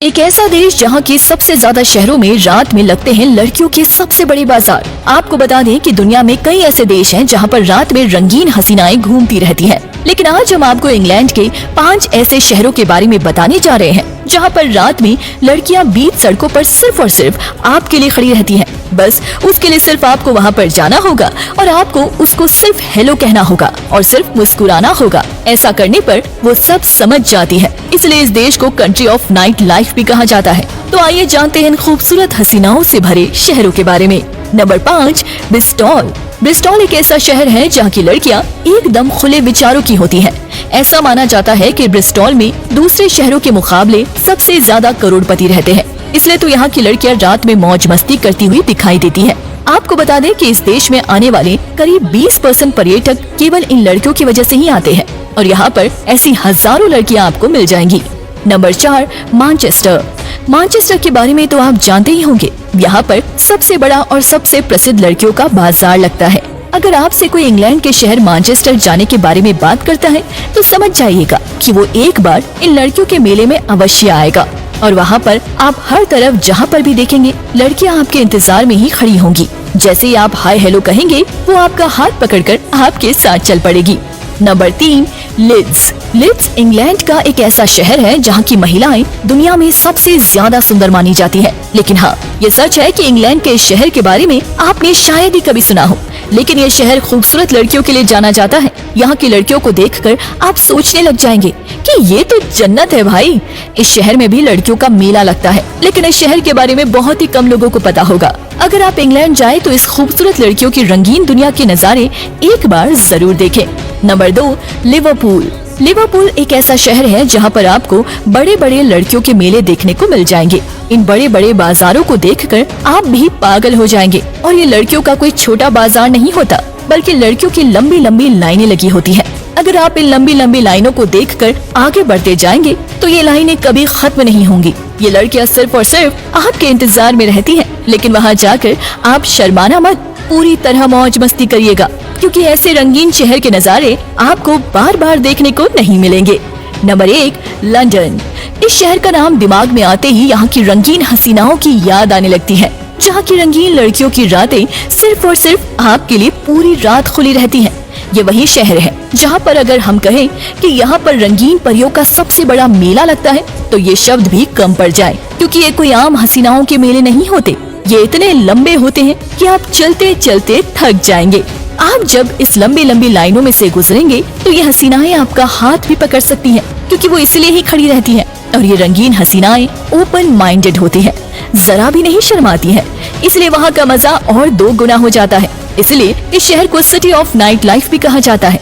एक ऐसा देश जहां के सबसे ज्यादा शहरों में रात में लगते हैं लड़कियों के सबसे बड़े बाजार। आपको बता दें कि दुनिया में कई ऐसे देश हैं जहां पर रात में रंगीन हसीनाएं घूमती रहती हैं। लेकिन आज हम आपको इंग्लैंड के 5 ऐसे शहरों के बारे में बताने जा रहे हैं जहां पर रात में लड़कियां बीच सड़कों पर सिर्फ और सिर्फ आपके लिए खड़ी रहती हैं। बस उसके लिए सिर्फ आपको वहां पर जाना होगा और आपको उसको सिर्फ हेलो कहना होगा और सिर्फ मुस्कुराना होगा। ऐसा करने पर वो सब समझ जाती है, इसलिए इस देश को कंट्री ऑफ नाइट लाइफ भी कहा जाता है। तो आइए जानते हैं इन खूबसूरत हसीनाओं से भरे शहरों के बारे में। Number 5, Bristol. ब्रिस्टॉल एक ऐसा शहर है जहाँ की लड़कियाँ एकदम खुले विचारों की होती हैं। ऐसा माना जाता है कि ब्रिस्टॉल में दूसरे शहरों के मुकाबले सबसे ज्यादा करोड़पति रहते हैं, इसलिए तो यहाँ की लड़कियाँ रात में मौज मस्ती करती हुई दिखाई देती हैं। आपको बता दें कि इस देश में आने वाले करीब 20% पर्यटक केवल इन लड़कियों की वजह से ही आते हैं और यहाँ पर ऐसी हजारों लड़कियाँ आपको मिल जाएंगी। Number 4, Manchester. मैनचेस्टर के बारे में तो आप जानते ही होंगे। यहाँ पर सबसे बड़ा और सबसे प्रसिद्ध लड़कियों का बाजार लगता है। अगर आपसे कोई इंग्लैंड के शहर मैनचेस्टर जाने के बारे में बात करता है तो समझ जाइएगा कि वो एक बार इन लड़कियों के मेले में अवश्य आएगा और वहाँ पर आप हर तरफ जहाँ पर भी देखेंगे लड़कियाँ आपके इंतजार में ही खड़ी होंगी। जैसे ही आप हाय हेलो कहेंगे वो आपका हाथ पकड़कर आपके साथ चल पड़ेगी। Number 3, Leeds. लीड्स इंग्लैंड का एक ऐसा शहर है जहाँ की महिलाएं दुनिया में सबसे ज्यादा सुंदर मानी जाती हैं। लेकिन हाँ, ये सच है कि इंग्लैंड के इस शहर के बारे में आपने शायद ही कभी सुना हो, लेकिन ये शहर खूबसूरत लड़कियों के लिए जाना जाता है। यहाँ की लड़कियों को देखकर आप सोचने लग जाएंगे कि ये तो जन्नत है भाई। इस शहर में भी लड़कियों का मेला लगता है, लेकिन इस शहर के बारे में बहुत ही कम लोगों को पता होगा। अगर आप इंग्लैंड जाए तो इस खूबसूरत लड़कियों की रंगीन दुनिया के नज़ारे एक बार जरूर देखें। Number 2, Liverpool. लिवरपूल एक ऐसा शहर है जहाँ पर आपको बड़े बड़े लड़कियों के मेले देखने को मिल जाएंगे। इन बड़े बड़े बाजारों को देखकर आप भी पागल हो जाएंगे। और ये लड़कियों का कोई छोटा बाजार नहीं होता, बल्कि लड़कियों की लंबी लंबी लाइनें लगी होती हैं। अगर आप इन लंबी लंबी लाइनों को देखकर आगे बढ़ते जाएंगे तो ये लाइनें कभी खत्म नहीं होंगी। ये लड़कियां सिर्फ और सिर्फ आपके इंतजार में रहती हैं, लेकिन वहाँ जाकर आप शर्माना मत, पूरी तरह मौज मस्ती करिएगा, क्योंकि ऐसे रंगीन शहर के नज़ारे आपको बार बार देखने को नहीं मिलेंगे। Number 1, London. इस शहर का नाम दिमाग में आते ही यहाँ की रंगीन हसीनाओं की याद आने लगती है, जहाँ की रंगीन लड़कियों की रातें सिर्फ और सिर्फ आपके लिए पूरी रात खुली रहती हैं। ये वही शहर है जहाँ पर अगर हम कहें कि यहाँ पर रंगीन परियों का सबसे बड़ा मेला लगता है तो ये शब्द भी कम पड़ जाए, क्योंकि ये कोई आम हसीनाओं के मेले नहीं होते। ये इतने लंबे होते हैं कि आप चलते चलते थक जाएंगे। आप जब इस लंबी लंबी लाइनों में से गुजरेंगे तो ये हसीनाएं आपका हाथ भी पकड़ सकती हैं, क्योंकि वो इसलिए ही खड़ी रहती हैं। और ये रंगीन हसीनाएं ओपन माइंडेड होती हैं, जरा भी नहीं शर्माती हैं, इसलिए वहाँ का मजा और 2 गुना हो जाता है। इसलिए इस शहर को सिटी ऑफ नाइट लाइफ भी कहा जाता है।